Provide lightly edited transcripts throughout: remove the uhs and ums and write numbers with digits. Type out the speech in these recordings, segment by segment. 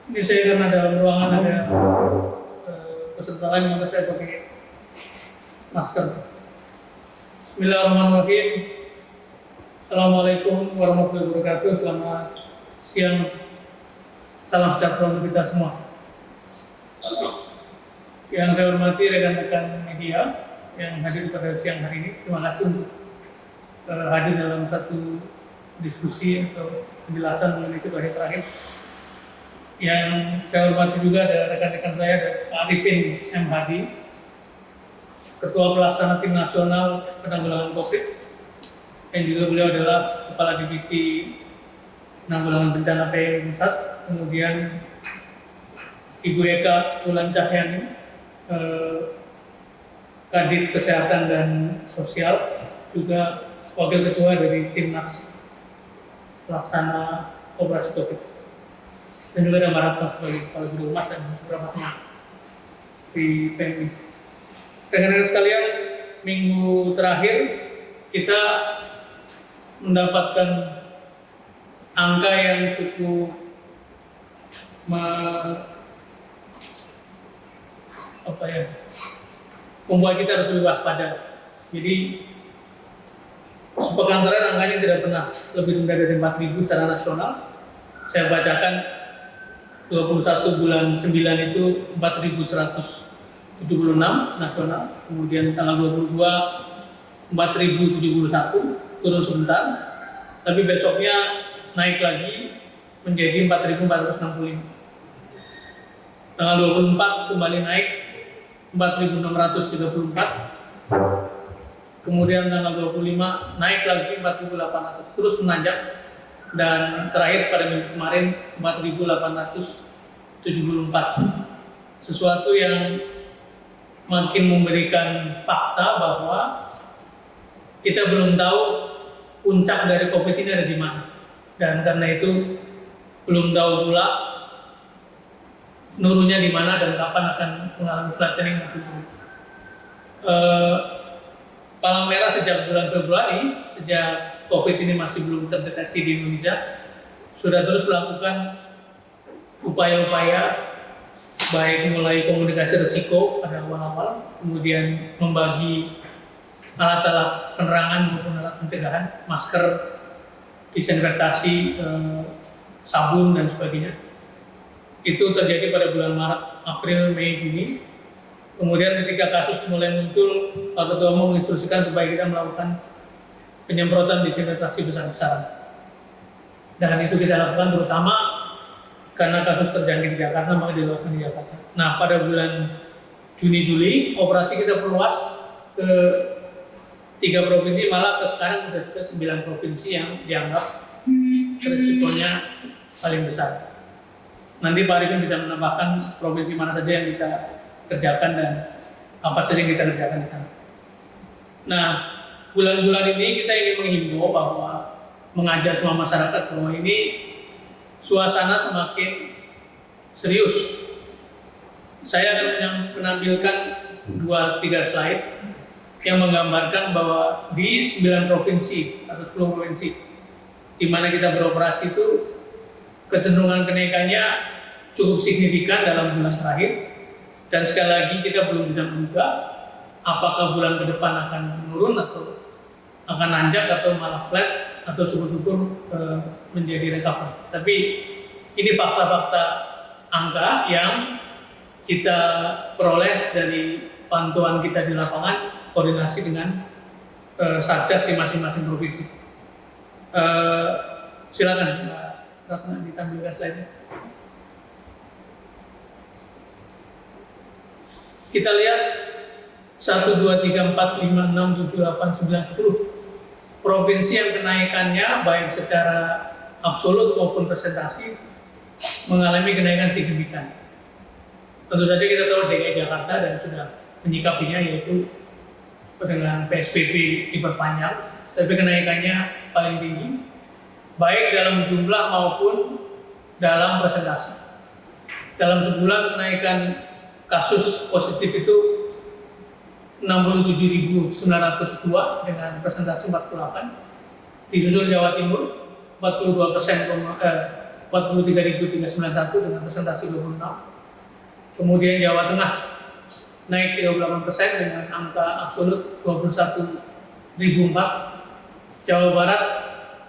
Ini saya karena dalam ruangan ada peserta lain, maka saya pakai masker. Bismillahirrahmanirrahim. Assalamualaikum warahmatullahi wabarakatuh. Selamat siang. Salam sejahtera untuk kita semua. Yang saya hormati rekan-rekan media yang hadir pada siang hari ini. Terima kasih untuk hadir dalam satu diskusi atau penjelasan mengenai situasi terakhir. Yang saya hormati juga ada rekan-rekan saya, ada Pak Arifin M. Hadi, Ketua Pelaksana Tim Nasional Penanggulangan COVID, yang juga beliau adalah Kepala Divisi Penanggulangan Bencana PMI Pusat. Kemudian Ibu Eka Wulan Cahyani, Kadif Kesehatan dan Sosial, juga Wakil Ketua dari Timnas Pelaksana Operasi COVID. Dan juga ada Maratma sebagai Kepala Bidang Humas dan beberapa teman di PMI. Rekan-rekan sekalian, minggu terakhir kita mendapatkan angka yang cukup membuat kita harus lebih waspada. Jadi sepekan terakhir angkanya tidak pernah lebih rendah dari 4.000 secara nasional. Saya bacakan 21 bulan 9 itu 4.176 nasional, kemudian tanggal 22 4.071, turun sebentar, tapi besoknya naik lagi menjadi 4.465. Tanggal 24 kembali naik 4.634, kemudian tanggal 25 naik lagi 4.800, terus menanjak. Dan terakhir pada minggu kemarin 4.874, sesuatu yang makin memberikan fakta bahwa kita belum tahu puncak dari COVID ini ada di mana, dan karena itu belum tahu pula nurunnya di mana dan kapan akan mengalami flattening atau turun. Palang merah sejak bulan Februari, sejak COVID ini masih belum terdeteksi di Indonesia, sudah terus melakukan upaya-upaya, baik mulai komunikasi risiko pada awal-awal, kemudian membagi alat-alat penerangan maupun alat pencegahan, masker, disinfektasi, sabun, dan sebagainya. Itu terjadi pada bulan Maret, April, Mei, Juni. Kemudian ketika kasus mulai muncul, Pak Ketua Umum menginstruksikan supaya kita melakukan penyemprotan disinfektasi besar-besaran. Dan itu kita lakukan terutama karena kasus terjangkit di Jakarta, maka dilakukan di Jakarta. Nah, pada bulan Juni-Juli, operasi kita perluas ke 3 provinsi, malah sekarang sudah ke 9 provinsi yang dianggap risikonya paling besar. Nanti Pak Arifin bisa menambahkan provinsi mana saja yang kita kerjakan dan apa saja yang kita kerjakan di sana. Nah, bulan-bulan ini kita ingin menghimbau bahwa mengajak semua masyarakat bahwa ini suasana semakin serius. Saya akan menampilkan 2-3 slide yang menggambarkan bahwa di 9 provinsi atau 10 provinsi di mana kita beroperasi itu kecenderungan kenaikannya cukup signifikan dalam bulan terakhir, dan sekali lagi kita belum bisa menduga apakah bulan ke depan akan menurun atau akan nanjak atau malah flat atau syukur-syukur menjadi recovery. Tapi ini fakta-fakta angka yang kita peroleh dari pantauan kita di lapangan, koordinasi dengan satgas di masing-masing provinsi. Silakan Mbak Ratna ditampilkan slide-nya. Kita lihat 1, 2, 3, 4, 5, 6, 7, 8, 9, 10 provinsi yang kenaikannya baik secara absolut maupun persentase mengalami kenaikan signifikan. Tentu saja kita tahu DKI Jakarta dan sudah menyikapinya, yaitu dengan PSBB diperpanjang, tapi kenaikannya paling tinggi baik dalam jumlah maupun dalam persentase. Dalam sebulan kenaikan kasus positif itu 67.902 dengan persentase 48, disusul Jawa Timur 43.391 dengan persentase 26. Kemudian Jawa Tengah naik 38% dengan angka absolut 21.004. Jawa Barat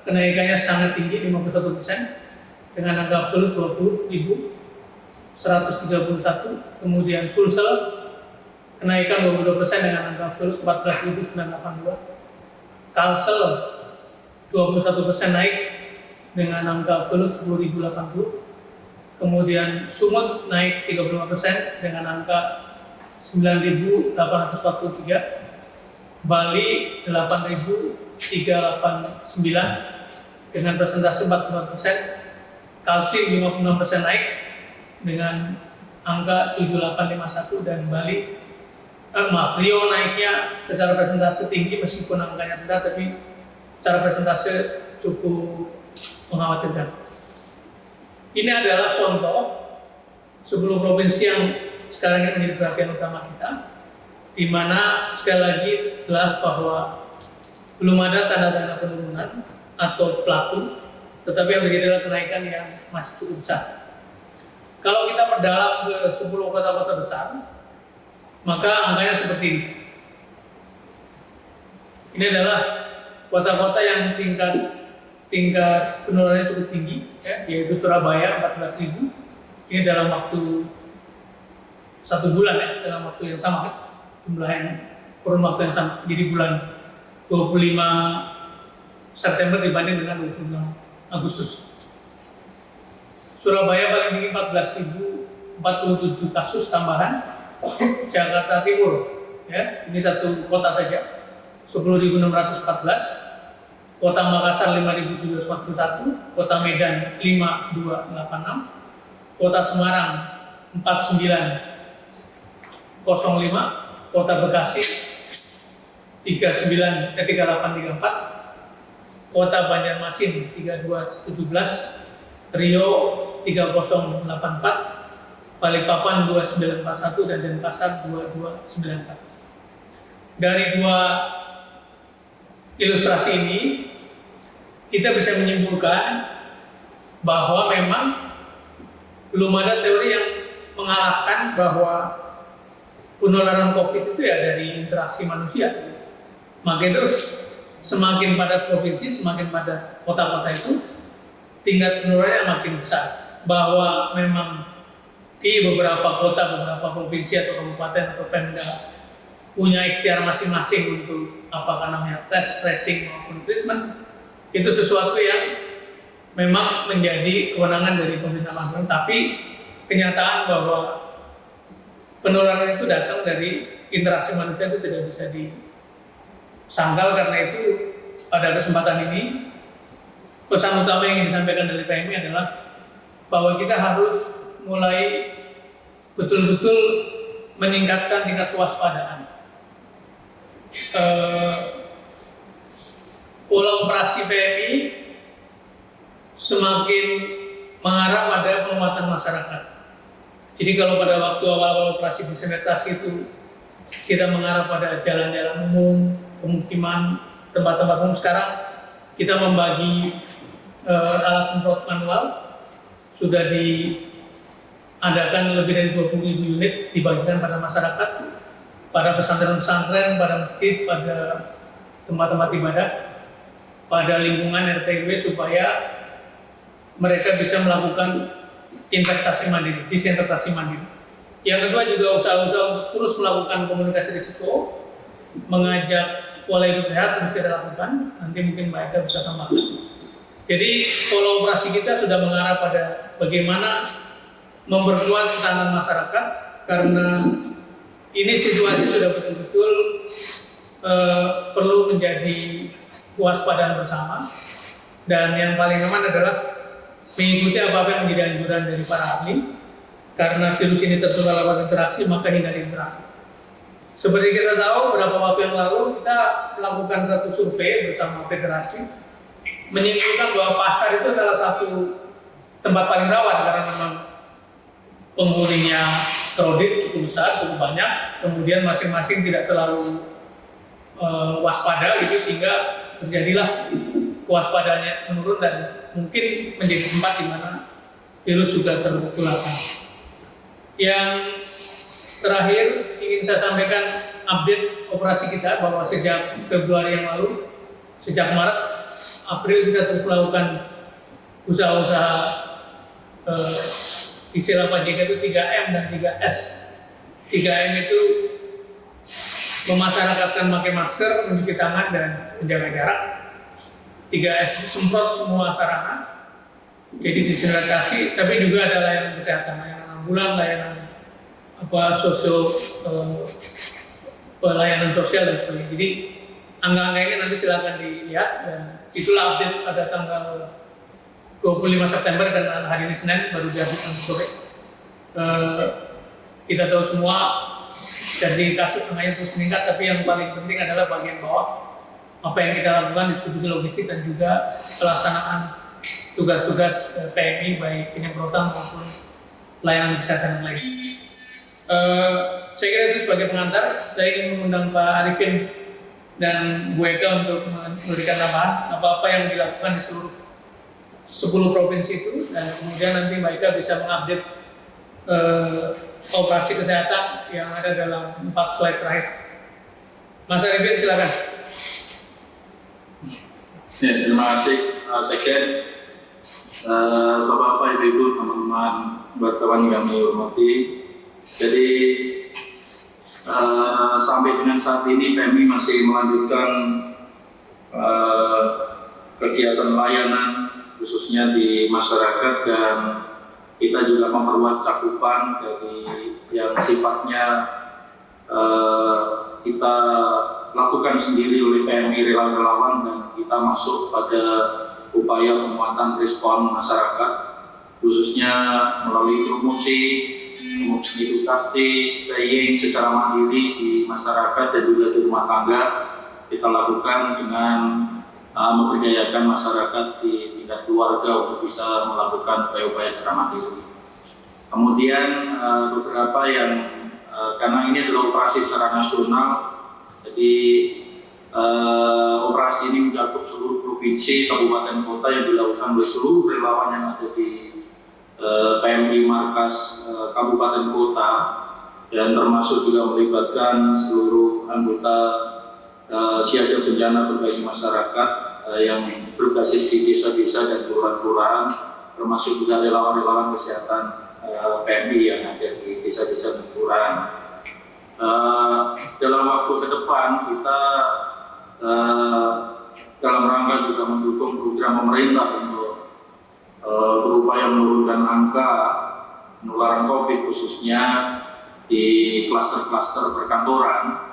kenaikannya sangat tinggi 51% dengan angka absolut 20.131. Kemudian Sulsel kenaikan 22% dengan angka absolut 14.982. Kalsel 21% naik dengan angka absolut 10.080. Kemudian Sumut naik 35% dengan angka 9.843. Bali 8.389 dengan persentase 44%. Kaltim 56% naik dengan angka 7851 dan Rio naiknya secara persentase tinggi meskipun angkanya rendah, tapi secara persentase cukup mengkhawatirkan. Ini adalah contoh 10 provinsi yang sekarang ini menjadi perhatian utama kita, di mana sekali lagi jelas bahwa belum ada tanda-tanda penurunan atau plateau, tetapi yang terjadi adalah kenaikan yang masih cukup besar. Kalau kita perdalam ke 10 kota-kota besar, maka angkanya seperti ini. Ini adalah kota-kota yang tingkat penurunannya cukup tinggi, ya, yaitu Surabaya 14.000. Ini dalam waktu 1 bulan, ya, dalam waktu yang sama, ya, jumlah yang kurun waktu yang sama. Jadi bulan 25 September dibanding dengan 26 Agustus. Surabaya paling tinggi 14.047 kasus tambahan. Jakarta Timur, ya, ini satu kota saja 10.614. Kota Makassar 5.741, Kota Medan 5.286, Kota Semarang 4.905, Kota Bekasi 3.834, Kota Banjarmasin 3.217, Rio 3.084, Balikpapan 2941 dan Denpasar 2294. Dari dua ilustrasi ini kita bisa menyimpulkan bahwa memang belum ada teori yang mengalahkan bahwa penularan COVID itu ya dari interaksi manusia. Makin terus semakin padat provinsi, semakin padat kota-kota itu, tingkat penularannya makin besar. Bahwa memang di beberapa kota, beberapa provinsi atau kabupaten atau pemda punya ikhtiar masing-masing untuk apakah namanya tes, tracing maupun treatment, itu sesuatu yang memang menjadi kewenangan dari pemerintah langsung. Tapi kenyataan bahwa penularan itu datang dari interaksi manusia itu tidak bisa disangkal. Karena itu pada kesempatan ini pesan utama yang disampaikan dari PMI adalah bahwa kita harus mulai betul-betul meningkatkan tingkat kewaspadaan. Pola operasi PMI semakin mengarah pada penguatan masyarakat. Jadi kalau pada waktu awal-awal operasi disinfektasi itu kita mengarah pada jalan-jalan umum, pemukiman, tempat-tempat umum, sekarang kita membagi alat semprot manual. Sudah diadakan lebih dari 20.000 unit dibagikan pada masyarakat, pada pesantren-pesantren, pada masjid, pada tempat-tempat ibadah, pada lingkungan RT RW supaya mereka bisa melakukan disinfektasi mandiri. Yang kedua juga usaha-usaha untuk terus melakukan komunikasi risiko, mengajak pola hidup sehat terus kita lakukan. Nanti mungkin Mbak Eka bisa tambahkan. Jadi pola operasi kita sudah mengarah pada bagaimana memperkuat ketahanan masyarakat, karena ini situasi sudah betul-betul perlu menjadi kewaspadaan bersama. Dan yang paling aman adalah mengikuti apa yang menjadi anjuran dari para ahli. Karena virus ini tertular lewat interaksi, maka hindari interaksi. Seperti kita tahu, beberapa waktu yang lalu kita melakukan satu survei bersama federasi, menyimpulkan bahwa pasar itu salah satu tempat paling rawan karena memang penghuninya crowded, cukup besar, cukup banyak, kemudian masing-masing tidak terlalu waspada gitu, sehingga terjadilah kewaspadaannya menurun dan mungkin menjadi tempat di mana virus juga tertularkan. Yang terakhir ingin saya sampaikan update operasi kita bahwa sejak Februari yang lalu, sejak Maret, April kita terus melakukan usaha-usaha istilah Pak JK itu 3M dan 3S. 3M itu memasyarakatkan pakai masker, mencuci tangan, dan menjaga jarak. 3S itu semprot semua sarana, jadi disinfeksi, tapi juga ada layanan kesehatan, layanan ambulan, layanan pelayanan sosial dan sebagainya. Jadi angka-angka ini nanti silakan dilihat, dan itulah update pada tanggal 25 September dan hari ini Senin baru diupdate nanti sore. Kita tahu semua dari kasus angkanya terus meningkat, tapi yang paling penting adalah bagian bawah, apa yang kita lakukan distribusi logistik dan juga pelaksanaan tugas-tugas PMI baik penyemprotan maupun layanan kesehatan yang lain. Saya kira itu sebagai pengantar. Saya ingin mengundang Pak Arifin dan Bu Eka untuk memberikan tambahan apa-apa yang dilakukan di seluruh 10 provinsi itu, dan kemudian nanti Mbak Eka bisa mengupdate operasi kesehatan yang ada dalam 4 slide terakhir. Mas Arifin, silakan. Ya, terima kasih Sekjen. Bapak-bapak, ibu-ibu, teman-teman wartawan yang kami hormati. Jadi sampai dengan saat ini PMI masih melanjutkan kegiatan layanan khususnya di masyarakat, dan kita juga memperluas cakupan dari yang sifatnya kita lakukan sendiri oleh PMI relawan, dan kita masuk pada upaya penguatan respon masyarakat, khususnya melalui promosi edukasi, spraying secara mandiri di masyarakat dan juga di rumah tangga. Kita lakukan dengan memberdayakan masyarakat di tingkat keluarga untuk bisa melakukan upaya-upaya secara mandiri. Kemudian beberapa yang karena ini adalah operasi secara nasional, jadi operasi ini mencakup seluruh provinsi, kabupaten, kota yang dilakukan oleh seluruh relawan yang ada di PMI markas kabupaten kota, dan termasuk juga melibatkan seluruh anggota siaga bencana berbasis masyarakat yang berbasis di desa-desa dan kelurahan-kelurahan, termasuk juga relawan-relawan kesehatan PMI yang ada di desa-desa dan kelurahan. Dalam waktu ke depan kita dalam rangka juga mendukung program pemerintah untuk berupaya menurunkan angka penularan COVID khususnya di klaster-klaster perkantoran.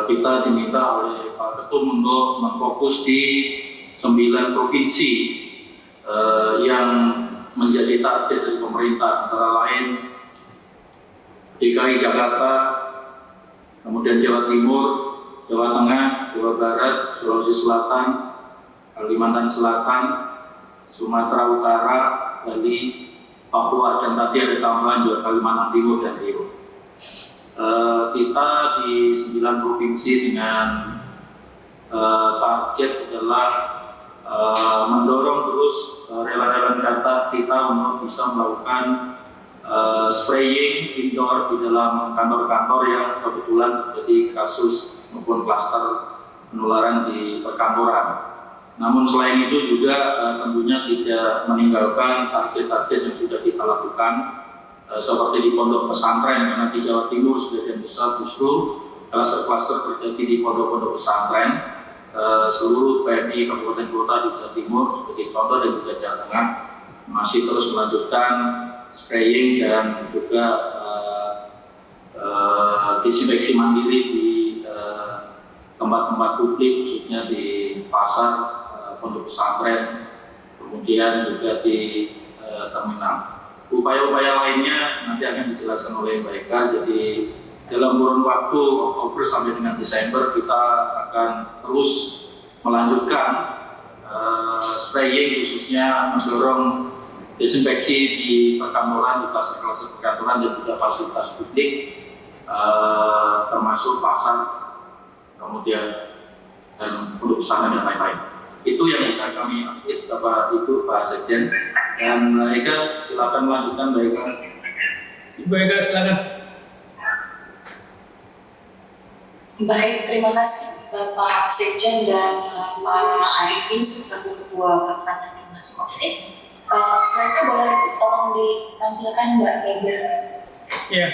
Kita diminta oleh Pak Ketum untuk memfokus di 9 provinsi yang menjadi target dari pemerintah, antara lain DKI Jakarta, kemudian Jawa Timur, Jawa Tengah, Jawa Barat, Sulawesi Selatan, Kalimantan Selatan, Sumatera Utara, Bali, Papua, dan tadi ada tambahan juga Kalimantan Timur dan Riau. Kita di 9 provinsi dengan target adalah mendorong terus relawan data kita untuk bisa melakukan spraying indoor di dalam kantor-kantor yang kebetulan terjadi kasus maupun klaster penularan di perkantoran. Namun selain itu juga tentunya tidak meninggalkan target-target yang sudah kita lakukan, seperti di pondok pesantren, karena di Jawa Timur sebagian besar justru klaster-klaster terjadi di pondok-pondok pesantren. Seluruh PMI kabupaten kota di Jawa Timur sebagai contoh dan juga Jawa Tengah masih terus melanjutkan spraying dan juga disinfeksi mandiri di tempat-tempat publik, khususnya di pasar, pondok pesantren, kemudian juga di terminal. Upaya-upaya lainnya nanti akan dijelaskan oleh Mbak Eka. Jadi dalam kurun waktu Oktober sampai dengan Desember kita akan terus melanjutkan spraying, khususnya mendorong disinfeksi di perkantoran, di klaster-klaster perkantoran dan juga fasilitas publik, termasuk pasar, kemudian dan pondok pesantren dan lain-lain. Itu yang bisa kami update Bapak Ibu Pak Sekjen. Dan Mbak Eka silakan melanjutkan Mbak Eka. Ibu Eka silakan. Baik, terima kasih Bapak Sekjen dan Pak Arifin selaku Ketua Pelaksana Dinas Covid. Selanjutnya boleh tolong ditampilkan Mbak Mega. Ya,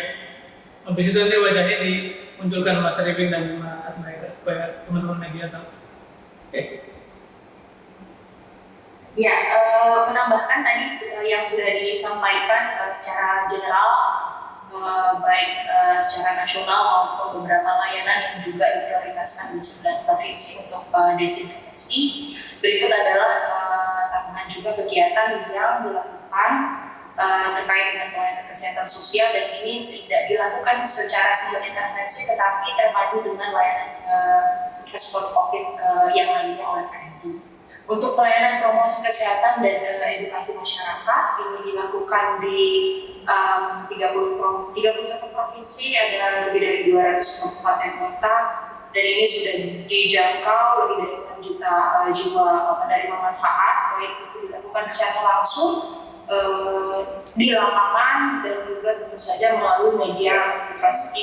habis itu nanti wajahnya dimunculkan Mas Arifin dan Mbak Eka supaya teman-teman media tahu. Ya, menambahkan tadi yang sudah disampaikan secara general, baik secara nasional maupun beberapa layanan yang juga diprioritaskan di 9 provinsi untuk desinfeksi. Berikut adalah tambahan juga kegiatan yang dilakukan terkait dengan pelayanan kesehatan sosial, dan ini tidak dilakukan secara single intervensi tetapi terpadu dengan layanan respon COVID yang lainnya oleh PMI. Untuk pelayanan promosi kesehatan dan edukasi masyarakat ini dilakukan di 31 provinsi, ada lebih dari 200 kabupaten kota, dan ini sudah dijangkau lebih dari 6 juta jiwa penerima manfaat, baik itu dilakukan secara langsung di lapangan dan juga tentu saja melalui media edukasi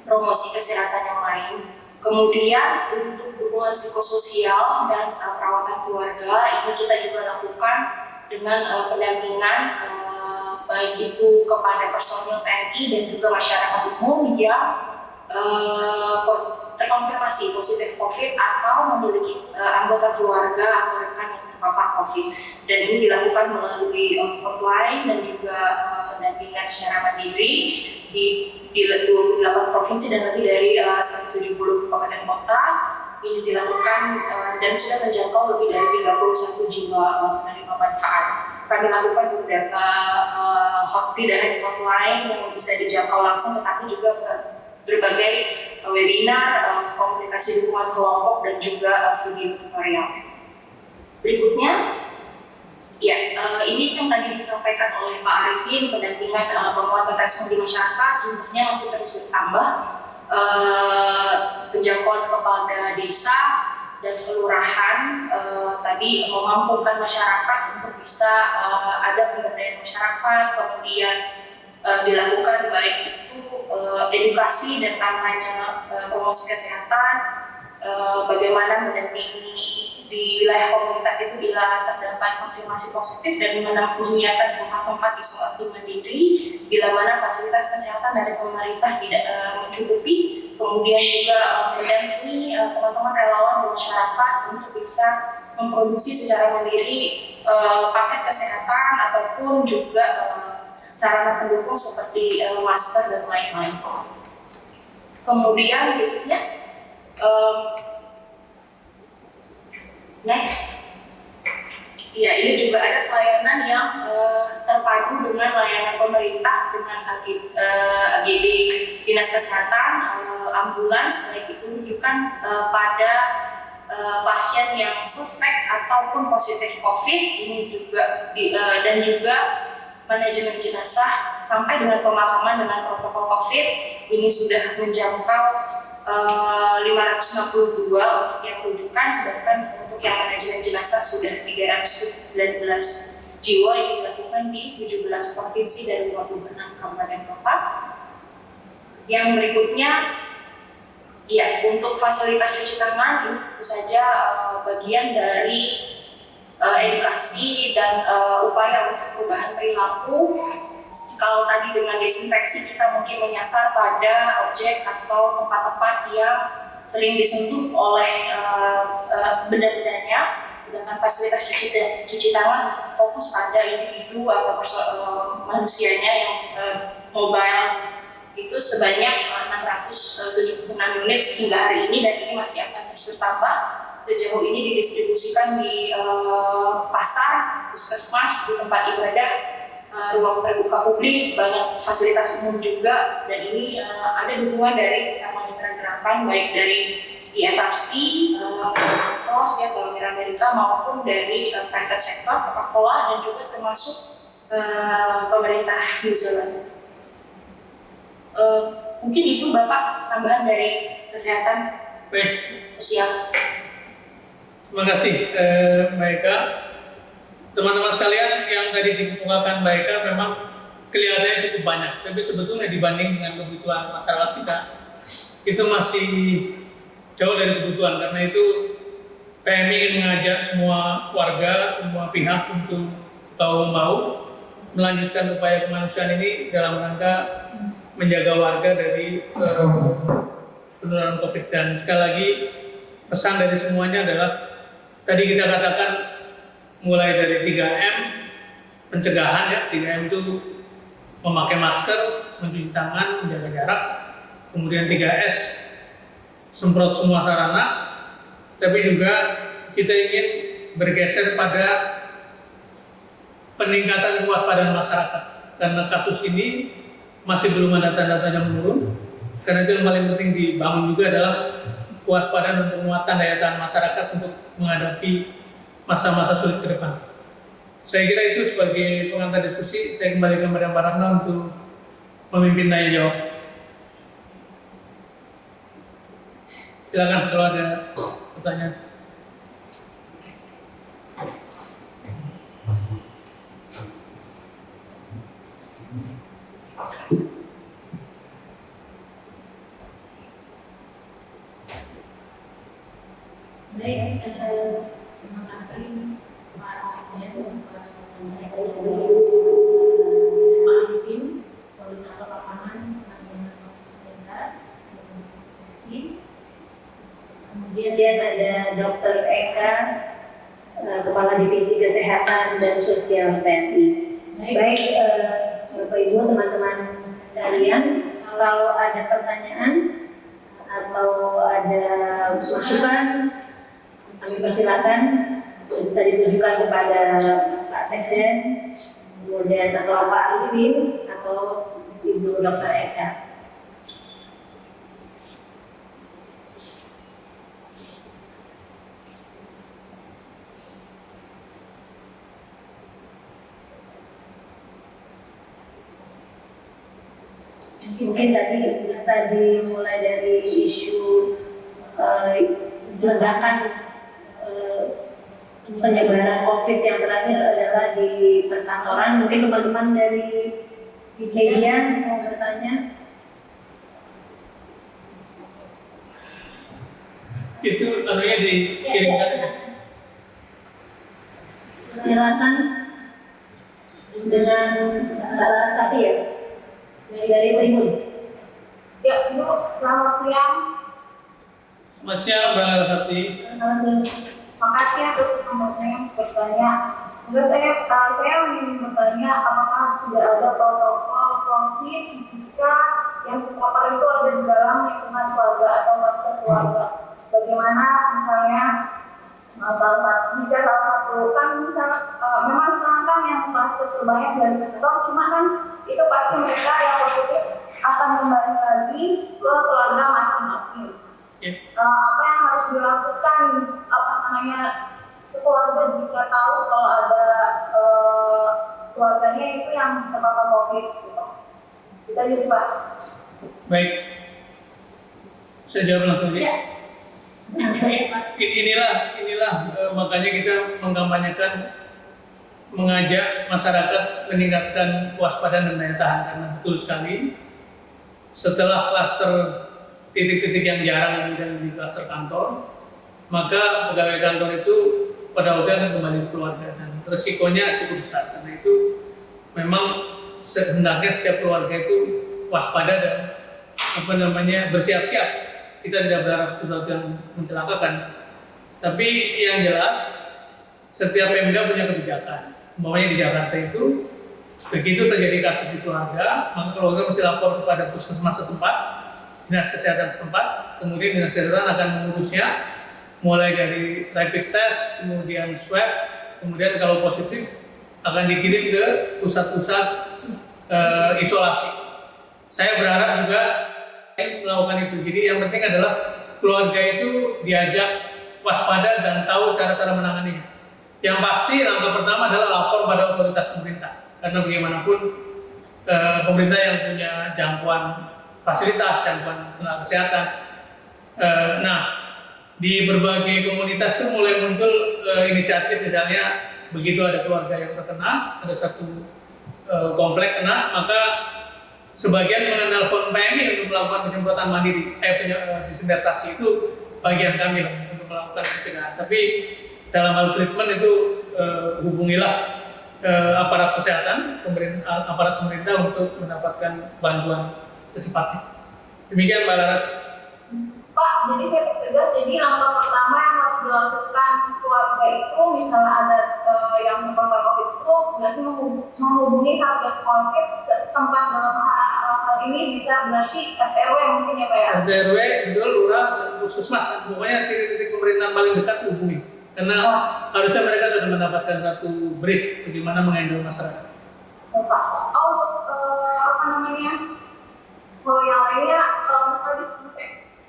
promosi kesehatan yang lain. Kemudian untuk dukungan psikososial dan perawatan keluarga ini kita juga lakukan dengan pendampingan baik itu kepada personil TNI dan juga masyarakat umum yang terkonfirmasi positif COVID atau memiliki anggota keluarga atau rekan yang terpapar COVID, dan ini dilakukan melalui hotline dan juga pendampingan secara mandiri di 28 provinsi dan lebih dari 170 kabupaten kota. Ini dilakukan dan sudah menjangkau lebih dari 31 jiwa penerima manfaat. Kami lakukan beberapa tidak hanya hotline yang bisa dijangkau langsung, tetapi juga berbagai webinar, komunikasi dukungan kelompok, dan juga video tutorial. Berikutnya, ya, ini yang tadi disampaikan oleh Pak Arifin, pendampingan penguatan respon di masyarakat, jumlahnya masih terus bertambah. Penjangkauan kepada desa dan kelurahan tadi memampukan masyarakat untuk bisa ada pemberdayaan masyarakat, kemudian dilakukan baik itu edukasi dan kampanye promosi kesehatan, bagaimana mendampingi di wilayah komunitas itu bila terdapat konfirmasi positif dan menyiapkan tempat-tempat isolasi mandiri bila mana fasilitas kesehatan dari pemerintah tidak mencukupi, kemudian juga mendampingi teman-teman relawan di masyarakat untuk bisa memproduksi secara mandiri paket kesehatan ataupun juga sarana pendukung seperti masker dan lain-lain. Kemudian berikutnya, next, ya ini juga ada pelayanan yang terpadu dengan layanan pemerintah dengan AGD Dinas Kesehatan, ambulans, baik itu rujukan pada pasien yang suspek ataupun positif COVID, ini juga dan juga manajemen jenazah sampai dengan pemakaman dengan protokol COVID ini sudah menjangkau 562 untuk yang rujukan, sedangkan untuk yang manajemen jenazah sudah 319 jiwa yang dilakukan di 17 provinsi dan 26 kabupaten kota. Yang berikutnya, ya, untuk fasilitas cuci tangan ini tentu saja bagian dari edukasi dan upaya untuk perubahan perilaku. Kalau tadi dengan desinfeksi kita mungkin menyasar pada objek atau tempat-tempat yang sering disentuh oleh benda-bendanya, sedangkan fasilitas cuci tangan fokus pada individu atau manusianya yang mobile itu sebanyak 676 unit hingga hari ini, dan ini masih akan terus bertambah. Sejauh ini didistribusikan di pasar, puskesmas, di tempat ibadah, ruang terbuka publik, banyak fasilitas umum juga, dan ini ada dukungan dari sesama mitra gerakan baik dari IFRC, Cross, ya, Palmera Amerika, maupun dari private sector, Coca-Cola, dan juga termasuk pemerintah New Zealand. Mungkin itu Bapak tambahan dari kesehatan. Baik, Siap. Terima kasih Mbak Eka. Teman-teman sekalian, yang tadi dikemukakan Mbak Eka memang kelihatannya cukup banyak, tapi sebetulnya dibanding dengan kebutuhan masyarakat kita, itu masih jauh dari kebutuhan. Karena itu PMI ingin mengajak semua warga, semua pihak untuk bahu-membahu melanjutkan upaya kemanusiaan ini dalam rangka menjaga warga dari penularan COVID. Dan sekali lagi pesan dari semuanya adalah tadi kita katakan mulai dari 3M pencegahan ya, 3M itu memakai masker, mencuci tangan, menjaga jarak, kemudian 3S semprot semua sarana, tapi juga kita ingin bergeser pada peningkatan kewaspadaan masyarakat karena kasus ini masih belum ada tanda-tanda menurun. Karena itu yang paling penting dibangun juga adalah kewaspadaan dan penguatan daya tahan masyarakat untuk menghadapi masa-masa sulit ke depan. Saya kira itu sebagai pengantar diskusi. Saya kembalikan kepada Mbak Ratna untuk memimpin tanya jawab. Silakan kalau ada pertanyaan. Baik, terima kasih Pak Sekjen atas saya Pak Arifin, Koordinator Lapangan Penanganan COVID-19. Kemudian ada Dr. Eka, Kepala Divisi Kesehatan dan Sosial PMI. Baik, Bapak Ibu, teman-teman sekalian, kalau ada pertanyaan atau ada masukan, kami persilakan bisa ditujukan kepada Pak Sekjen, kemudian atau Pak Arifin atau Ibu Dr. Eka. Mungkin tadi mulai dari isu ledakan penyebaran COVID yang terakhir adalah di perkantoran. Mungkin teman-teman dari media mau bertanya. Itu tentunya dikirimkan. Silakan dengan salah satu ya dari Tribun. Ya, Bu, selamat siang. Mas siang Mbak Arifati. Makasih atas kesempatan yang bertanya. Menurut saya ingin bertanya apakah sudah ada protokol COVID jika yang terpapar itu ada di dalam lingkungan keluarga atau kluster keluarga. Bagaimana misalnya jika salah satu kan misalnya memang sekarang kan yang kluster terbanyak dari kantor, cuma kan itu pasti mereka yang positif akan kembali lagi ke keluarga masing-masing. Apa yang harus dilakukan keluarga jika tahu kalau ada keluarganya itu yang terpapar COVID gitu. Kita jadi Pak. Baik, saya jawab langsung aja. Ya. Inilah makanya kita mengkampanyekan, mengajak masyarakat meningkatkan kewaspadaan dan daya tahan, karena betul sekali setelah klaster titik-titik yang jarang kemudian di klaster kantor, maka pegawai kantor itu pada waktu akan kembali ke keluarga dan resikonya cukup besar. Karena itu memang hendaknya setiap keluarga itu waspada dan bersiap-siap. Kita tidak berharap sesuatu yang mencelakakan, tapi yang jelas setiap Pemda punya kebijakan. Umpamanya di Jakarta itu begitu terjadi kasus di keluarga, maka keluarga mesti lapor kepada puskesmas setempat, dinas kesehatan setempat, kemudian dinas kesehatan akan mengurusnya mulai dari rapid test, kemudian swab, kemudian kalau positif akan dikirim ke pusat-pusat isolasi. Saya berharap juga melakukan itu. Jadi yang penting adalah keluarga itu diajak waspada dan tahu cara-cara menanganinya. Yang pasti langkah pertama adalah lapor pada otoritas pemerintah, karena bagaimanapun pemerintah yang punya jangkauan fasilitas, jangkauan tenaga kesehatan. Nah, di berbagai komunitas tuh mulai muncul inisiatif, misalnya begitu ada keluarga yang terkena, ada satu komplek kena, maka sebagian menelpon PMI untuk melakukan penyemprotan mandiri, disinfektasi. Itu bagian kami lah untuk melakukan pencegahan. Tapi dalam hal treatment itu hubungilah aparat kesehatan, aparat pemerintah untuk mendapatkan bantuan secepatnya. Demikian Mbak Laras. Pak, jadi saya tegas, jadi langkah pertama yang harus dilakukan keluarga itu, misalnya ada yang terpapar COVID itu, berarti menghubungi Satgas COVID tempat dalam hal ini bisa berarti RT/RW mungkin ya Pak ya? RT/RW, betul, lurah, puskesmas, pokoknya titik-titik pemerintahan paling dekat hubungi. Karena harusnya mereka sudah mendapatkan satu brief bagaimana mengendal masyarakat. Pak, apa namanya? Kalau yang lainnya, kalau tadi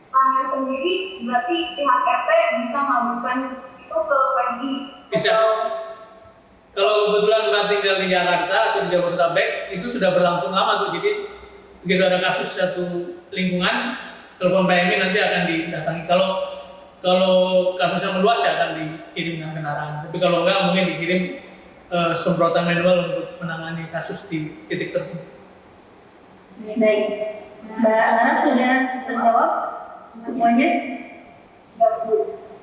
tanya sendiri, berarti pihak RT bisa mengajukan itu ke PMI. Bisa. Kalau kebetulan Mbak tinggal di Jakarta atau di Jabodetabek, itu sudah berlangsung lama tuh. Jadi begitu ada kasus satu lingkungan, telepon PMI nanti akan didatangi. Kalau kasusnya meluas ya akan dikirimkan kendaraan. Tapi kalau enggak mungkin dikirim semprotan manual untuk menangani kasus di titik tertentu. Baik, Mbak Laras sudah terjawab semuanya?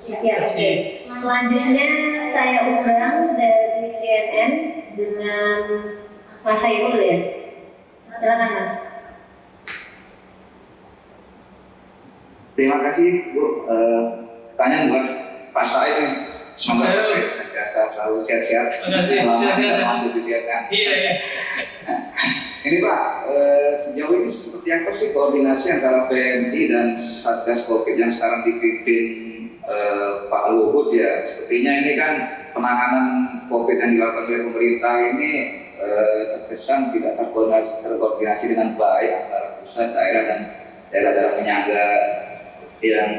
Ya, oke. Selanjutnya saya undang dari CNN dengan Mas Hairul ya. Silakan Mas. Terima kasih Bu. Tanya buat Pak Said nih. Semoga saya selalu sehat-sehat. Terima kasih. Iya. Ini Pak, sejauh ini seperti apa sih koordinasi antara PMI dan Satgas COVID yang sekarang dipimpin Pak Luhut ya? Sepertinya ini kan penanganan COVID yang dilakukan oleh pemerintah ini terkesan tidak terkoordinasi dengan baik antara pusat, daerah dan daerah-daerah penyangga yang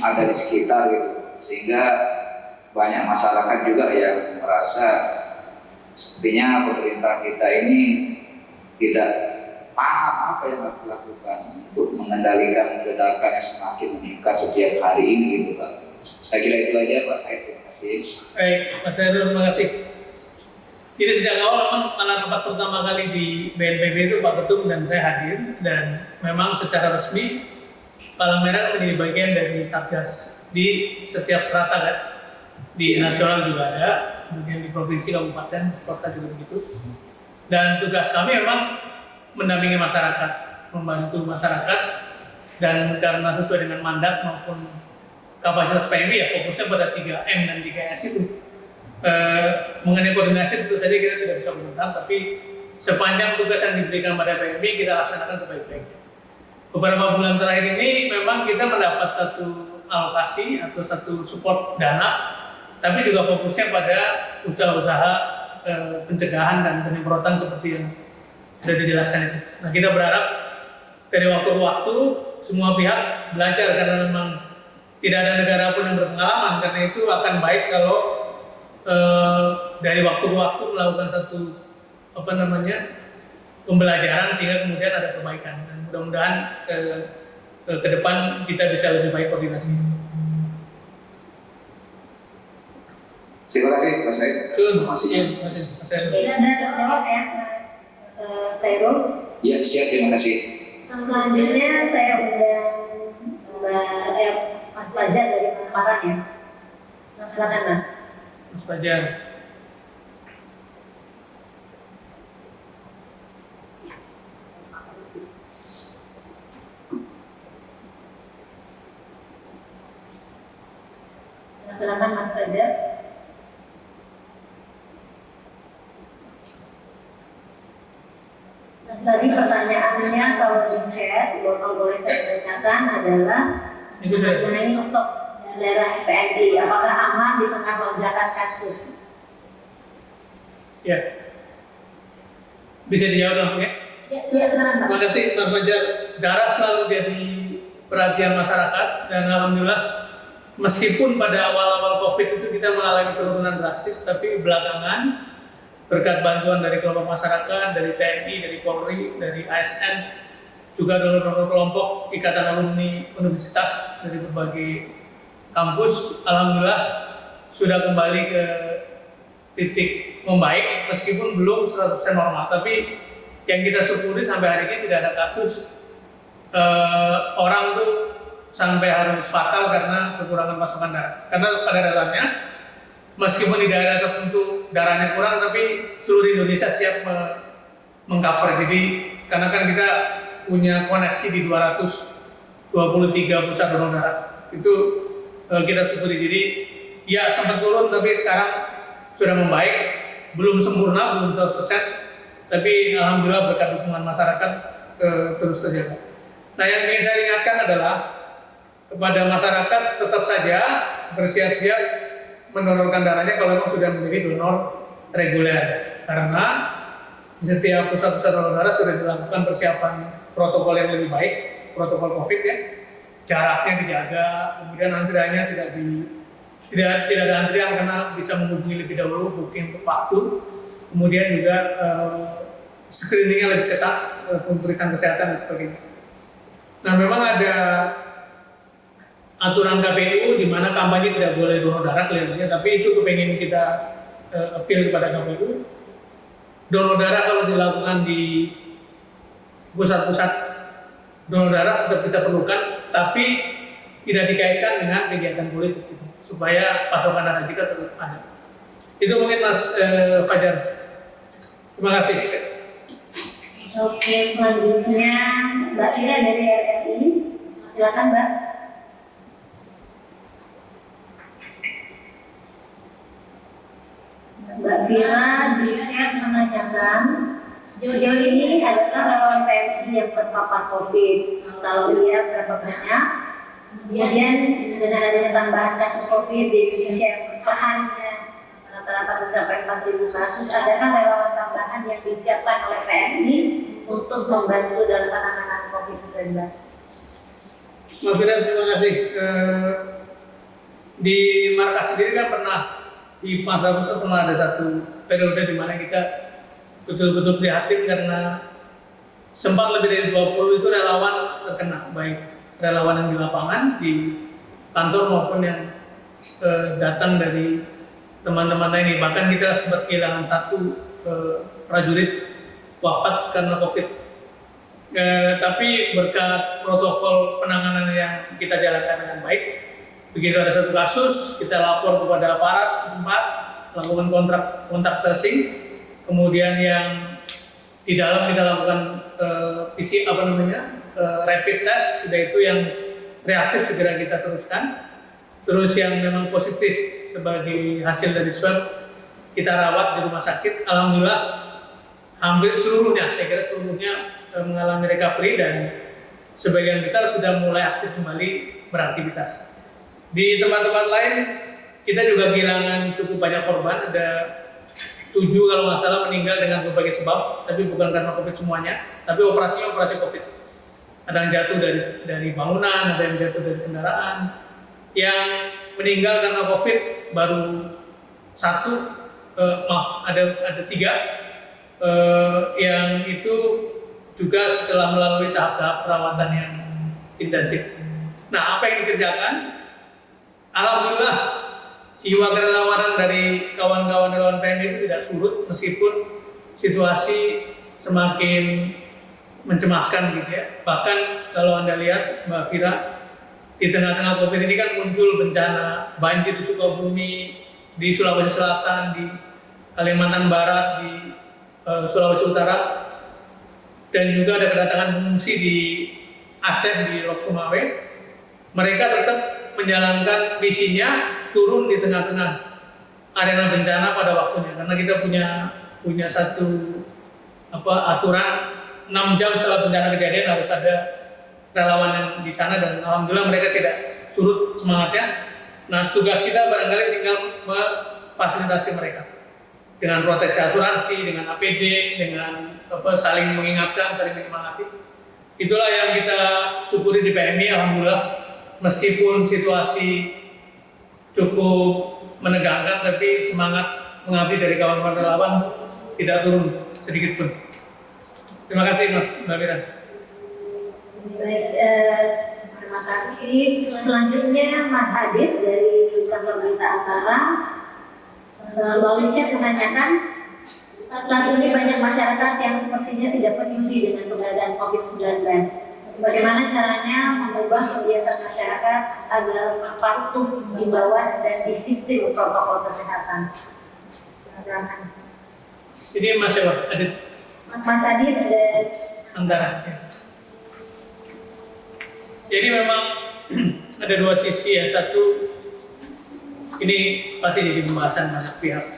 ada di sekitar gitu. Sehingga banyak masyarakat juga yang merasa sepertinya pemerintah kita ini tidak paham apa yang harus dilakukan untuk mengendalikan ledakan yang semakin meningkat setiap hari ini gitu Pak. Saya kira itu aja Pak Said. Terima kasih. Baik, Mas Heru, terima kasih. Jadi sejak awal memang pada tempat pertama kali di BNPB itu Pak Ketum dan saya hadir, dan memang secara resmi Palang Merah menjadi bagian dari Satgas di setiap strata kan. Di nasional juga ada, kemudian di provinsi, kabupaten, kota juga begitu. Dan tugas kami memang mendampingi masyarakat, membantu masyarakat, dan karena sesuai dengan mandat maupun kapasitas PMI ya fokusnya pada 3M dan 3S itu. Mengenai koordinasi tentu saja kita tidak bisa komentar, tapi sepanjang tugas yang diberikan pada PMI kita laksanakan sebaik-baiknya. Beberapa bulan terakhir ini memang kita mendapat satu alokasi atau satu support dana, tapi juga fokusnya pada usaha-usaha pencegahan dan penyemprotan seperti yang sudah dijelaskan itu. Nah, kita berharap dari waktu ke waktu semua pihak belajar, karena memang tidak ada negara pun yang berpengalaman. Karena itu akan baik kalau dari waktu ke waktu melakukan satu pembelajaran sehingga kemudian ada perbaikan, dan mudah-mudahan ke depan kita bisa lebih baik koordinasi. Terima kasih Pak Said. Terima kasih. Sudah terjawab ya Pak Heru? Ya siap, terima kasih. Selanjutnya saya undang Mas Fajar dari Pemaparan ya. Silakan Mas. Mas Fajar. Silakan Mas Fajar. Tadi pertanyaannya kalau di chat, boleh saya tanyakan adalah mengenai stok daerah PMI, apakah aman di tengah lonjakan kasus? Ya, bisa dijawab langsung ya? Ya, silakan Pak. Terima kasih Mas Fajar. Darah selalu jadi perhatian masyarakat, dan alhamdulillah meskipun pada awal-awal COVID itu kita mengalami penurunan drastis, tapi belakangan berkat bantuan dari kelompok masyarakat, dari TNI, dari Polri, dari ASN, juga donor-donor kelompok, ikatan alumni universitas dari berbagai kampus alhamdulillah sudah kembali ke titik membaik meskipun belum 100% normal, tapi yang kita syukuri sampai hari ini tidak ada kasus orang tuh sampai harus fatal karena kekurangan pasokan darah. Karena pada dasarnya meskipun di daerah tertentu darahnya kurang, tapi seluruh Indonesia siap mengcover. Jadi karena kan kita punya koneksi di 223 pusat donor darah, itu kita syukuri. Jadi ya sempat turun tapi sekarang sudah membaik, belum sempurna, belum 100%, tapi alhamdulillah berkat dukungan masyarakat terus terjaga. Nah, yang ingin saya ingatkan adalah kepada masyarakat tetap saja bersiap-siap mendonorkan darahnya kalau memang sudah menjadi donor reguler, karena di setiap pusat-pusat donor darah sudah dilakukan persiapan protokol yang lebih baik, protokol COVID ya, jaraknya dijaga, kemudian antriannya tidak ada antrian karena bisa menghubungi lebih dahulu, booking untuk waktu, kemudian juga screeningnya lebih ketat, pemeriksaan kesehatan dan sebagainya. Nah, memang ada aturan KPU di mana kampanye tidak boleh donor darah kelihatannya, tapi itu kepengen kita appeal kepada KPU. Donor darah kalau dilakukan di pusat-pusat donor darah tetap kita perlukan, tapi tidak dikaitkan dengan kegiatan politik gitu, supaya pasokan darah kita terus ada. Itu mungkin Mas Fajar. Terima kasih. Oke, selanjutnya Mbak Ira dari RRI. Silakan Mbak. Mbak Ira di chat menanyakan, sejauh ini adakah relawan PMI yang terpapar COVID? Kalau iya, berapa banyak? Kemudian dengan adanya tambahan kasus COVID di Indonesia yang perharinya rata-rata mencapai 4.000 kasus, adakah relawan tambahan yang disiapkan oleh PMI untuk membantu dalam penanganan COVID-19? Mas Fira, terima kasih. Di markas sendiri kan pernah, di masa besar pernah ada satu periode di mana kita betul-betul prihatin karena sempat lebih dari 20 itu relawan terkena, baik relawan yang di lapangan, di kantor maupun yang datang dari teman-teman ini. Bahkan kita sempat kehilangan satu prajurit wafat karena COVID. Tapi berkat protokol penanganan yang kita jalankan dengan baik, begitu ada satu kasus, kita lapor kepada aparat setempat, lakukan kontak tracing, kemudian yang di dalam kita lakukan rapid test, sudah itu yang reaktif segera kita teruskan. Terus yang memang positif sebagai hasil dari swab kita rawat di rumah sakit. Alhamdulillah hampir seluruhnya, saya kira seluruhnya mengalami recovery dan sebagian besar sudah mulai aktif kembali beraktivitas. Di tempat-tempat lain kita juga kehilangan cukup banyak korban, ada 7 kalau nggak salah meninggal dengan berbagai sebab, tapi bukan karena COVID semuanya, tapi operasinya operasi COVID. Ada yang jatuh dari bangunan, ada yang jatuh dari kendaraan. Yang meninggal karena COVID baru 1, ada 3, yang itu juga setelah melalui tahap-tahap perawatan yang intensif. Nah, apa yang dikerjakan? Alhamdulillah jiwa kerelawanan dari kawan-kawan relawan PMI itu tidak surut meskipun situasi semakin mencemaskan gitu ya. Bahkan kalau Anda lihat Mbak Fira, di tengah-tengah COVID ini kan muncul bencana banjir di Sukabumi, di Sulawesi Selatan, di Kalimantan Barat, di Sulawesi Utara, dan juga ada kedatangan pengungsi di Aceh, di Lok Sumawe. Mereka tetap menjalankan misinya, turun di tengah-tengah arena bencana pada waktunya, karena kita punya satu aturan 6 jam setelah bencana kejadian harus ada relawan yang di sana, dan alhamdulillah mereka tidak surut semangatnya. Nah, tugas kita barangkali tinggal memfasilitasi mereka dengan proteksi asuransi, dengan APD, dengan saling mengingatkan, saling menyemangati. Itulah yang kita syukuri di PMI. Alhamdulillah meskipun situasi cukup menegangkan, tapi semangat mengabdi dari kawan-kawan relawan tidak turun sedikit pun. Terima kasih Mas Mbak Mira. Baik, Terima kasih. Selanjutnya Mas Hadir dari kantor berita acara. Lalu chat menanyakan, saat ini banyak masyarakat yang sepertinya tidak peduli dengan keberadaan COVID-19. Bagaimana caranya mengubah kebiasaan masyarakat agar patuh himbauan dan disiplin protokol kesehatan? Silakan. Jadi Mas Ewa, Adit Mas Hadir dan antara. Ya. Jadi memang ada dua sisi ya. Satu, ini pasti jadi pembahasan banyak pihak.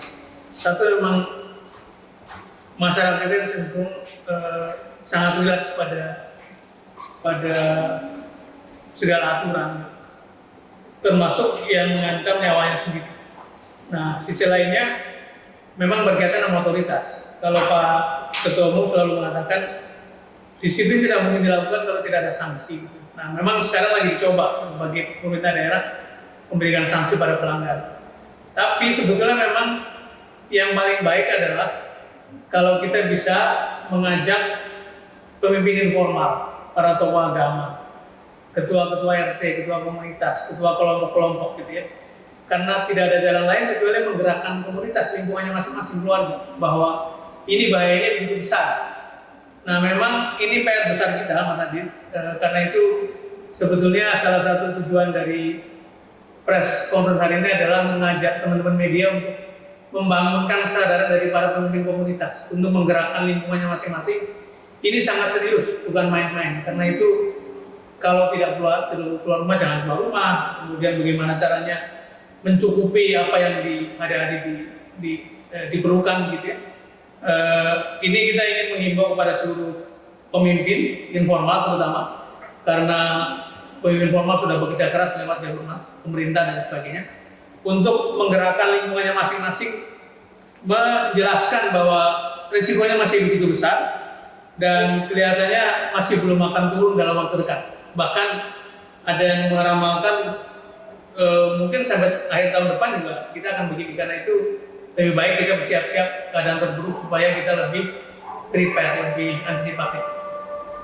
Satu memang masyarakat yang cenderung sangat relax pada segala aturan, termasuk yang mengancam nyawanya sendiri. Nah, sisi lainnya memang berkaitan dengan otoritas. Kalau Pak Ketua Umum selalu mengatakan disiplin tidak mungkin dilakukan kalau tidak ada sanksi. Nah, memang sekarang lagi dicoba bagi pemerintah daerah memberikan sanksi pada pelanggar. Tapi sebetulnya memang yang paling baik adalah kalau kita bisa mengajak pemimpin informal, para tokoh agama, ketua-ketua RT, ketua komunitas, ketua kelompok-kelompok gitu ya. Karena tidak ada jalan lain kecuali menggerakkan komunitas lingkungannya masing-masing keluarga bahwa ini bahayanya begitu besar. Nah, memang ini PR besar kita, Mas Adit, karena itu sebetulnya salah satu tujuan dari press conference hari ini adalah mengajak teman-teman media untuk membangunkan kesadaran dari para pemimpin komunitas untuk menggerakkan lingkungannya masing-masing. Ini sangat serius, bukan main-main. Karena itu kalau tidak keluar rumah jangan keluar rumah. Kemudian bagaimana caranya mencukupi apa yang hari-hari diperlukan gitu ya. Ini kita ingin menghimbau kepada seluruh pemimpin informal terutama, karena pemimpin informal sudah bekerja keras lewat jalur pemerintah dan sebagainya untuk menggerakkan lingkungannya masing-masing, menjelaskan bahwa risikonya masih begitu besar dan kelihatannya masih belum akan turun dalam waktu dekat. Bahkan ada yang meramalkan mungkin sampai akhir tahun depan juga kita akan begini. Karena itu lebih baik kita bersiap-siap keadaan terburuk supaya kita lebih prepare, lebih antisipatif.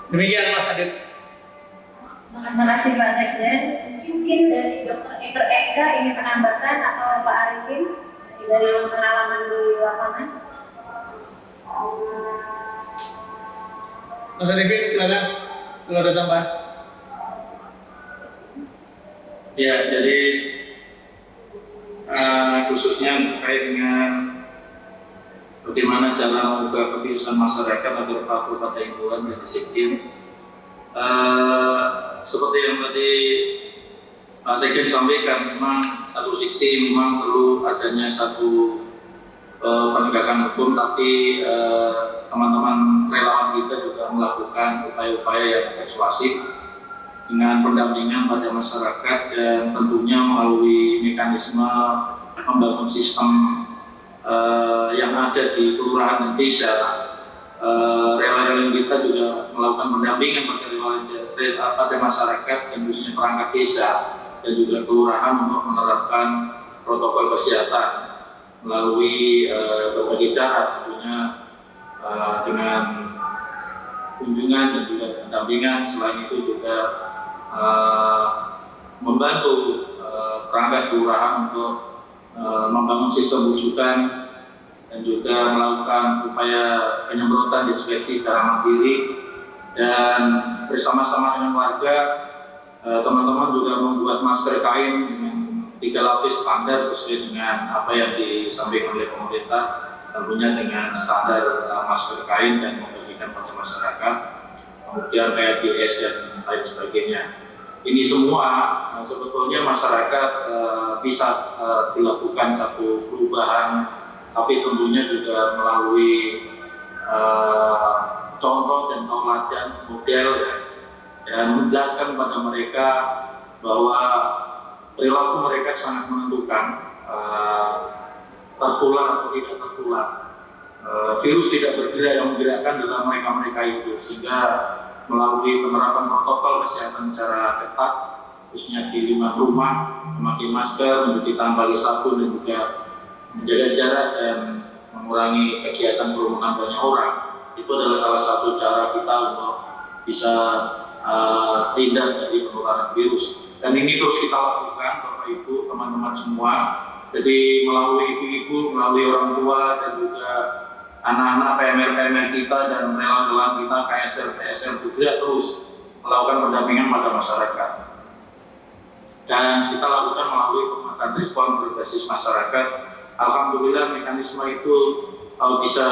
Demikian Mas Adit. Terima kasih Pak Sekjen. Mungkin dari Dr. Eka ingin menambahkan atau Pak Arifin dari pengalaman di lapangan. Mas Arifin silakan kalau ada tambahan. Ya, jadi khususnya terkait dengan bagaimana cara mengubah kebiasaan masyarakat agar patuh pada himbauan dan disiplin. Seperti yang tadi Pak Sekjen sampaikan, memang satu sisi memang perlu adanya satu penegakan hukum, tapi teman-teman relawan kita juga melakukan upaya-upaya yang persuasif dengan pendampingan pada masyarakat dan tentunya melalui mekanisme membangun sistem yang ada di kelurahan dan desa. Relawan kita juga melakukan pendampingan pada masyarakat dan khususnya perangkat desa dan juga kelurahan untuk menerapkan protokol kesehatan melalui berbagai cara, tentunya dengan kunjungan dan juga pendampingan. Selain itu juga membantu perangkat kelurahan untuk membangun sistem rujukan dan juga melakukan upaya penyemprotan disinfeksi secara mandiri, dan bersama-sama dengan warga teman-teman juga membuat masker kain dengan 3 lapis standar sesuai dengan apa yang disampaikan oleh pemerintah, tentunya dengan standar masker kain dan membagikan pada masyarakat, kemudian PPS dan lain sebagainya. Ini semua sebetulnya masyarakat bisa dilakukan satu perubahan, tapi tentunya juga melalui contoh dan tauladan model ya, dan menjelaskan kepada mereka bahwa perilaku mereka sangat menentukan tertular atau tidak tertular. Virus tidak bergerak, yang menggerakkan adalah mereka-mereka itu, sehingga melalui penerapan protokol kesehatan secara ketat, khususnya di lingkungan rumah, memakai masker, mencuci tangan pakai sabun, dan juga menjaga jarak dan mengurangi kegiatan kerumunan banyak orang. Itu adalah salah satu cara kita untuk bisa terhindar dari penularan virus. Dan ini terus kita lakukan, Bapak Ibu, teman-teman semua. Jadi melalui ibu-ibu, melalui orang tua, dan juga anak-anak PMR kita dan relawan kita, KSR juga terus melakukan pendampingan pada masyarakat. Dan kita lakukan melalui penguatan respon berbasis masyarakat. Alhamdulillah mekanisme itu bisa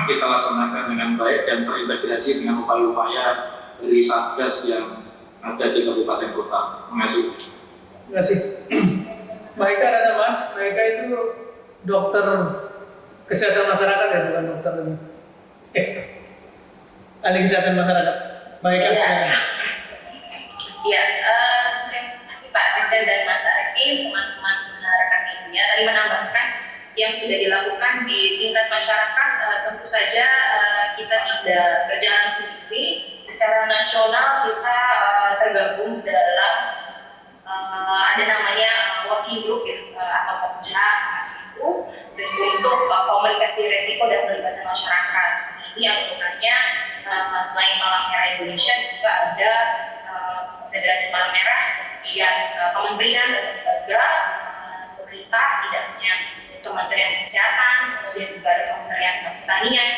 kita laksanakan dengan baik dan terintegrasi dengan upaya-upaya dari Satgas yang ada di Kabupaten Kota. Terima kasih. Terima kasih. Maika ada teman, Maika itu dokter kesehatan masyarakat ya, bukan dokter ini. Ahli kesehatan masyarakat. Maika silakan. Ya, terima kasih Pak Sekjen dan Mas Arifin, teman-teman rekan media tadi menambahkan yang sudah dilakukan di tingkat masyarakat. Tentu saja kita tidak berjalan sendiri. Secara nasional kita tergabung dalam ada namanya working group ya, atau POPJA seperti itu, dan untuk komunikasi resiko dan pelibatan masyarakat. Ini anggotanya selain Palang Merah Indonesia juga ada Federasi Palang Merah, kemudian kementerian dan lembaga pemerintah, tidak hanya Kementerian Kesehatan, kemudian juga ada Kementerian Pertanian.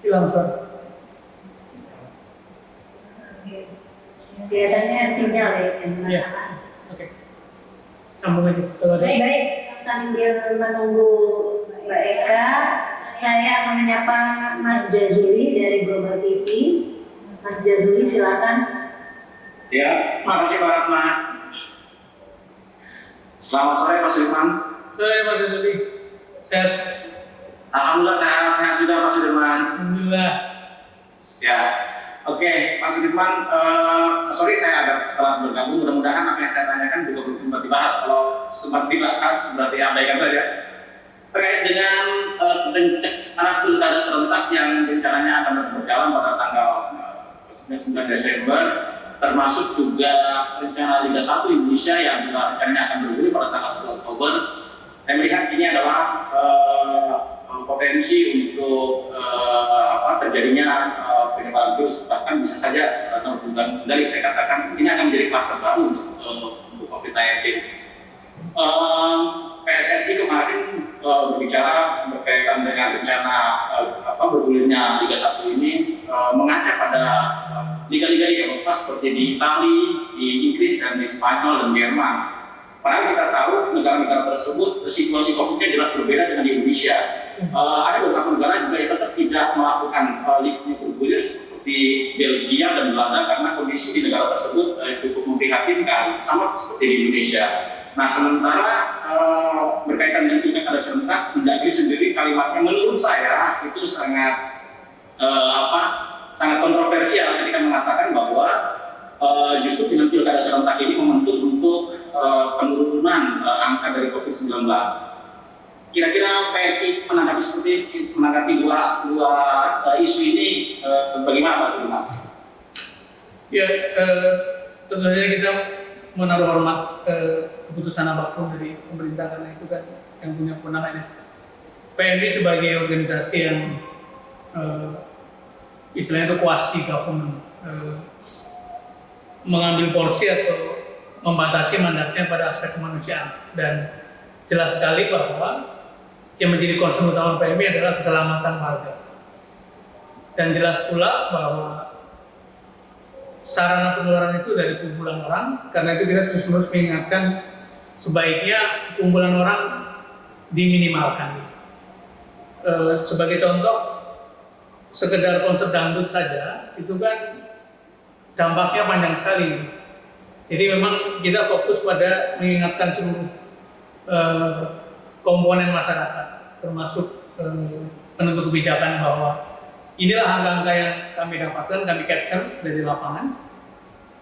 Hilang Pak. Kelihatannya sinyal ya. Iya. Oke. Sambung aja. Baik, sambil menunggu Mbak Eka, saya akan menyapa Mas Jazuli dari Global TV. Mas Jazuli, silakan. Ya, makasih Pak Ratna. Selamat sore Pak Sudirman. Sore Mas Jazuli. Sehat. Alhamdulillah sehat juga Pak Sudirman. Alhamdulillah. Ya, oke Pak Sudirman. Sorry saya agak telat bergabung. Mudah-mudahan apa yang saya tanyakan juga belum sempat dibahas. Kalau sempat dibahas berarti abaikan saja. Terkait dengan rencana pilkada serentak yang rencananya akan berjalan pada tanggal 9 Desember, termasuk juga rencana Liga 1 Indonesia yang juga rencananya akan bergulir pada tanggal 1 Oktober. Saya melihat ini adalah potensi untuk terjadinya penyebaran virus, bahkan bisa saja bulan dari saya katakan ini akan menjadi klaster baru untuk COVID-19. PSSI kemarin berbicara berkaitan dengan rencana bergulirnya Liga 1 ini mengajak pada liga-liga di Eropa seperti di Italia, di Inggris, dan di Spanyol dan Jerman. Padahal kita tahu negara-negara tersebut situasi COVID-nya jelas berbeda dengan di Indonesia. Ada beberapa negara juga yang tetap tidak melakukan liga bergulir seperti Belgia dan Belanda karena kondisi di negara tersebut cukup memprihatinkan, sama seperti di Indonesia. Nah, sementara berkaitan dengan pilkada serentak, Mendagri sendiri kalimatnya menurut saya itu sangat sangat kontroversial ketika mengatakan bahwa justru dengan pilkada serentak ini membentuk untuk penurunan angka dari COVID-19. Kira-kira PMI menanggapi dua isu ini bagaimana Pak Sudirman? Ya, tentu saja kita menaruh hormat keputusan apapun dari pemerintah karena itu kan yang punya kewenangan. PMI sebagai organisasi yang istilahnya itu quasi government mengambil porsi atau membatasi mandatnya pada aspek kemanusiaan, dan jelas sekali bahwa yang menjadi concern utama PMI adalah keselamatan warga, dan jelas pula bahwa sarana penularan itu dari kumpulan orang. Karena itu kita terus-menerus mengingatkan sebaiknya kumpulan orang diminimalkan. Sebagai contoh, sekedar konser dangdut saja itu kan dampaknya panjang sekali. Jadi memang kita fokus pada mengingatkan seluruh komponen masyarakat, termasuk penentu kebijakan, bahwa inilah angka-angka yang kami dapatkan, kami capture dari lapangan.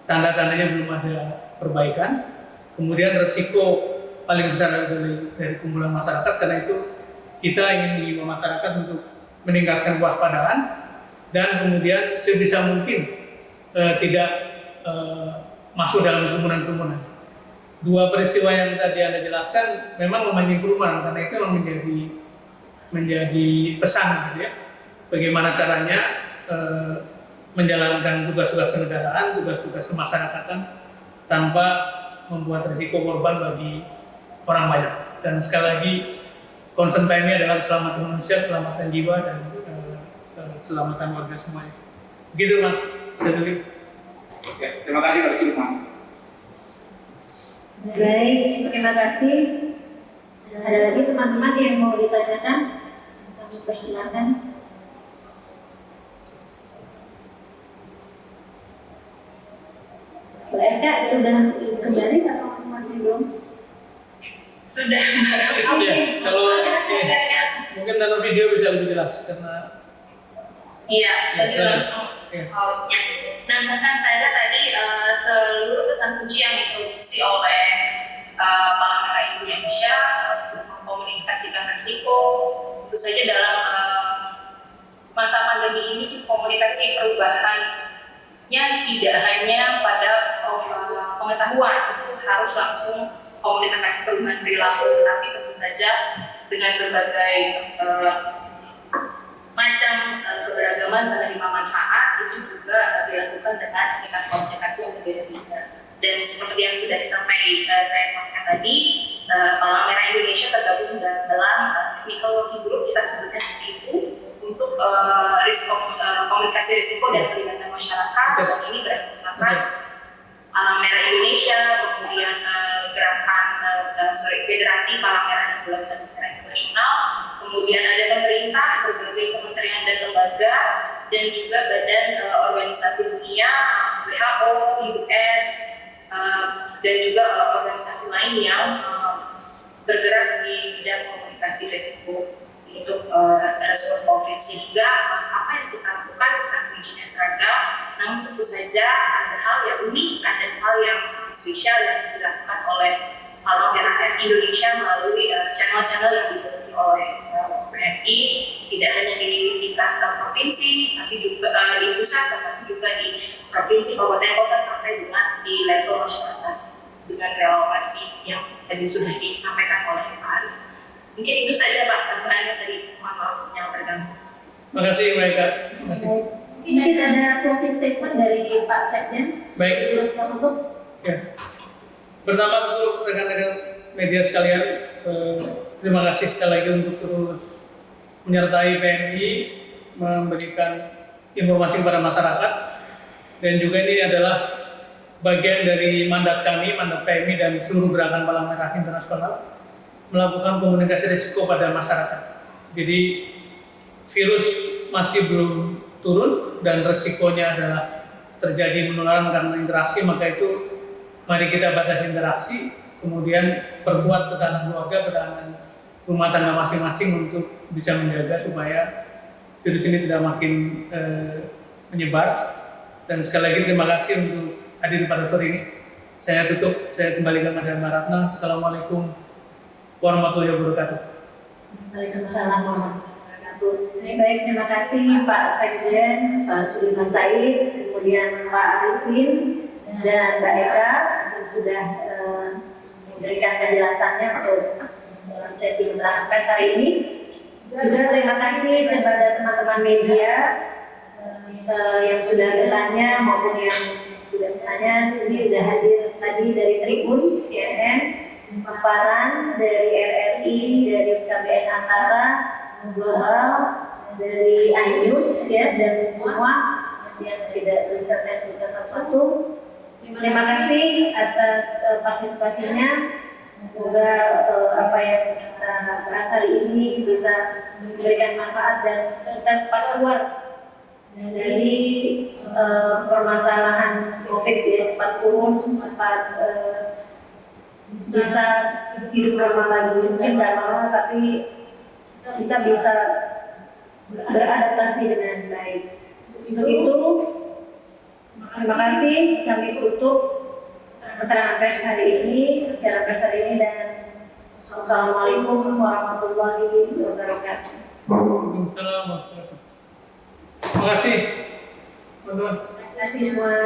Tanda-tandanya belum ada perbaikan. Kemudian resiko paling besar dari kumpulan masyarakat. Karena itu kita ingin mengimbau masyarakat untuk meningkatkan kewaspadaan dan kemudian sebisa mungkin tidak masuk dalam kerumunan-kerumunan. Dua peristiwa yang tadi Anda jelaskan memang memancing kerumunan, karena itu memang menjadi menjadi pesan gitu ya. Bagaimana caranya menjalankan tugas-tugas kenegaraan, tugas-tugas kemasyarakatan tanpa membuat risiko korban bagi orang banyak. Dan sekali lagi concern PMI adalah keselamatan manusia, keselamatan jiwa, dan keselamatan warga semuanya. Begitu Mas Jaduli. Oke, terima kasih Pak Silman. Baik, terima kasih. Ada lagi teman-teman yang mau ditanyakan? Kami persilakan. Mbak Eka, sudah kembali atau masih belum? Sudah. Iya, kalau mungkin dalam video bisa lebih jelas karena Iya, tadi saya- langsung iya. outnya. Nah, bahkan saya tentu seluruh pesan kunci yang diproduksi oleh Palang Merah Indonesia untuk mengkomunikasikan risiko, tentu saja dalam masa pandemi ini komunikasi perubahannya tidak hanya pada pengetahuan, itu harus langsung komunikasi perubahan perilaku, tapi tentu saja dengan berbagai macam keberagaman penerima manfaat itu juga dilakukan dengan tingkat komunikasi yang berbeda-beda. Dan seperti yang sudah saya sampaikan tadi, Palang Merah Indonesia tergabung dalam technical working group, kita sebutnya seperti itu, untuk komunikasi risiko dan pelibatan masyarakat. Dan ini berdasarkan Palang Merah Indonesia, kemudian gerakan Federasi Palang Merah dan Bulan Sabit Internasional, kemudian ada pemerintah, berbagai kementerian dan lembaga, dan juga badan organisasi dunia, WHO, UN, dan juga organisasi lain yang bergerak di bidang komunikasi risiko untuk respon COVID. Sehingga apa yang kita lakukan pesan kuncinya seragam, namun tentu saja ada hal yang unik, ada hal yang spesial yang dilakukan oleh Palang Merah Indonesia melalui channel-channel yang dimiliki oleh PMI, tidak hanya di tingkat provinsi, tapi juga di pusat, tetapi juga di provinsi, kabupaten, kota, sampai dengan di level masyarakat dengan relawan yang tadi sudah disampaikan oleh Pak Arif. Mungkin itu saja Pak tambahannya tadi. Mohon maaf sinyal terganggu. Terima kasih Mbak Eka. Terima kasih. Mungkin ada closing statement dari Pak Sekjen. Baik. Untuk Ya. Pertama untuk rekan-rekan media sekalian, terima kasih sekali lagi untuk terus menyertai PMI, memberikan informasi kepada masyarakat, dan juga ini adalah bagian dari mandat kami, mandat PMI dan seluruh gerakan Palang Merah Internasional melakukan komunikasi risiko pada masyarakat. Jadi virus masih belum turun dan risikonya adalah terjadi penularan karena interaksi, maka itu mari kita batasi interaksi, kemudian perkuat ketahanan keluarga, ketahanan rumah tangga masing-masing untuk bisa menjaga supaya virus ini tidak makin menyebar. Dan sekali lagi terima kasih untuk hadir pada sore ini. Saya tutup, saya kembalikan kepada Mbak Ratna. Assalamualaikum warahmatullahi wabarakatuh. Waalaikumsalam warahmatullahi wabarakatuh. Baik, terima kasih Pak Sekjen, Pak Sudirman Said, kemudian Pak Arifin, dan Mbak Eka sudah memberikan penjelasannya untuk setting transfer hari ini. Juga terima kasih kepada teman-teman media yang sudah bertanya maupun yang sudah bertanya. Ini sudah hadir tadi dari Tribun, CNN, paparan dari RRI, dari KBN Antara, Global, dari iNews, ya, dan semua yang tidak sertifikat tertentu. Terima kasih atas partisipasinya. Semoga apa yang kita bahas hari ini bisa memberikan manfaat dan kita cepat keluar dari permasalahan COVID, ya, cepat turun, cepat bisa hidup normal lagi. Mungkin tidak normal, tapi kita bisa beradaptasi dengan baik. Untuk itu, terima kasih. Kami tutup keterangan pers hari ini, acara pers hari ini, dan Assalamualaikum warahmatullahi wabarakatuh. Waalaikumsalam warahmatullahi wabarakatuh. Terima kasih, teman-teman. Terima kasih semua.